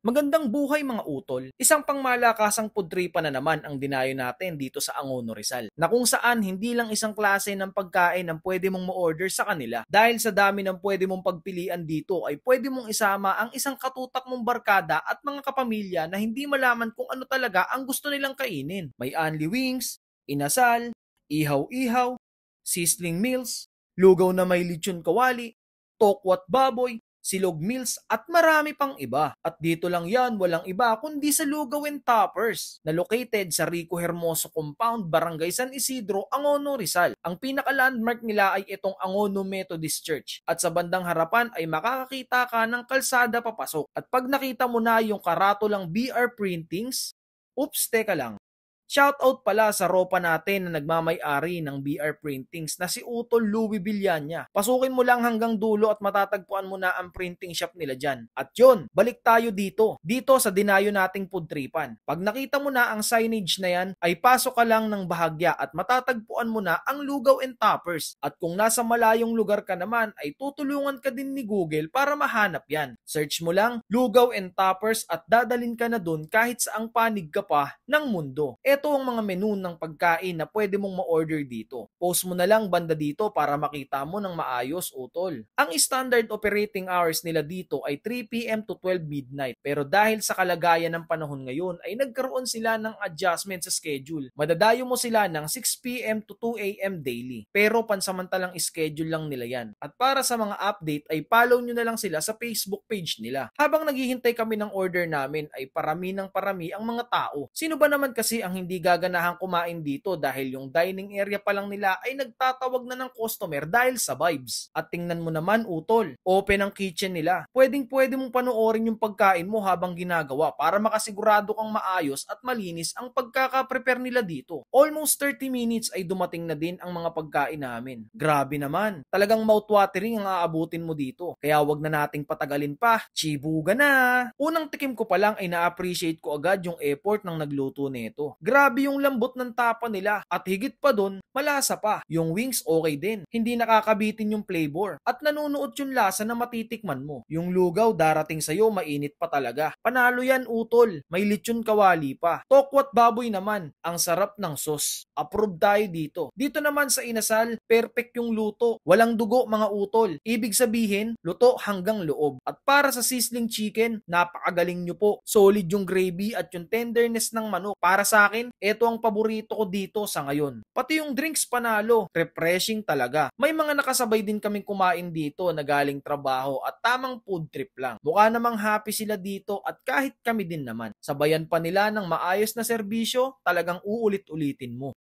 Magandang buhay mga utol. Isang pangmalakasang pudripa na naman ang dinayo natin dito sa Angono Rizal, na kung saan hindi lang isang klase ng pagkain ang pwede mong ma-order sa kanila. Dahil sa dami ng pwede mong pagpilian dito ay pwede mong isama ang isang katutak mong barkada at mga kapamilya na hindi malaman kung ano talaga ang gusto nilang kainin. May only wings, inasal, ihaw-ihaw, sizzling meals, lugaw na may lechon kawali, tokwat baboy, silog meals at marami pang iba. At dito lang yan, walang iba kundi sa Lugaw and Toppers na located sa Rico Hermoso Compound, Barangay San Isidro, Angono, Rizal. Ang pinaka-landmark nila ay itong Angono Methodist Church at sa bandang harapan ay makakakita ka ng kalsada papasok. At pag nakita mo na yung karatulang BR Printings, oops, teka lang. Shoutout pala sa ropa natin na nagmamay-ari ng BR Printings na si Utol Louie Villania. Pasukin mo lang hanggang dulo at matatagpuan mo na ang printing shop nila dyan. At yun, balik tayo dito. Dito sa dinayo nating pudtripan. Pag nakita mo na ang signage na yan, ay pasok ka lang ng bahagya at matatagpuan mo na ang Lugaw and Toppers. At kung nasa malayong lugar ka naman, ay tutulungan ka din ni Google para mahanap yan. Search mo lang Lugaw and Toppers at dadalin ka na dun kahit saang panig ka pa ng mundo. Ito ang mga menu ng pagkain na pwede mong ma-order dito. Post mo na lang banda dito para makita mo ng maayos, utol. Ang standard operating hours nila dito ay 3 p.m. to 12 midnight. Pero dahil sa kalagayan ng panahon ngayon ay nagkaroon sila ng adjustment sa schedule. Madadayo mo sila ng 6 p.m. to 2 a.m. daily. Pero pansamantalang schedule lang nila yan. At para sa mga update ay follow nyo na lang sila sa Facebook page nila. Habang naghihintay kami ng order namin ay parami ng parami ang mga tao. Sino ba naman kasi ang hindi gaganahang kumain dito dahil yung dining area pa lang nila ay nagtatawag na ng customer dahil sa vibes. At tingnan mo naman, utol, open ang kitchen nila. Pwedeng-pwede mong panoorin yung pagkain mo habang ginagawa para makasigurado kang maayos at malinis ang pagkaka-prepare nila dito. Almost 30 minutes ay dumating na din ang mga pagkain namin. Grabe naman. Talagang mouth-watering ang aabutin mo dito. Kaya wag na nating patagalin pa. Chibuga na! Unang tikim ko pa lang ay na-appreciate ko agad yung effort ng nagluto nito. Grabe yung lambot ng tapa nila at higit pa dun, malasa pa. Yung wings okay din. Hindi nakakabitin yung flavor at nanunuot yung lasa na matitikman mo. Yung lugaw darating sa'yo mainit pa talaga. Panalo yan, utol. May lechon kawali pa. Tokwat baboy naman. Ang sarap ng sauce. Approve tayo dito. Dito naman sa inasal, perfect yung luto. Walang dugo mga utol. Ibig sabihin, luto hanggang loob. At para sa sizzling chicken, napakagaling nyo po. Solid yung gravy at yung tenderness ng manok. Para sa akin, ito ang paborito ko dito sa ngayon. Pati yung drinks panalo, refreshing talaga. May mga nakasabay din kaming kumain dito na galing trabaho at tamang food trip lang. Mukha namang happy sila dito at kahit kami din naman. Sabayan pa nila ng maayos na serbisyo, talagang uulit-ulitin mo.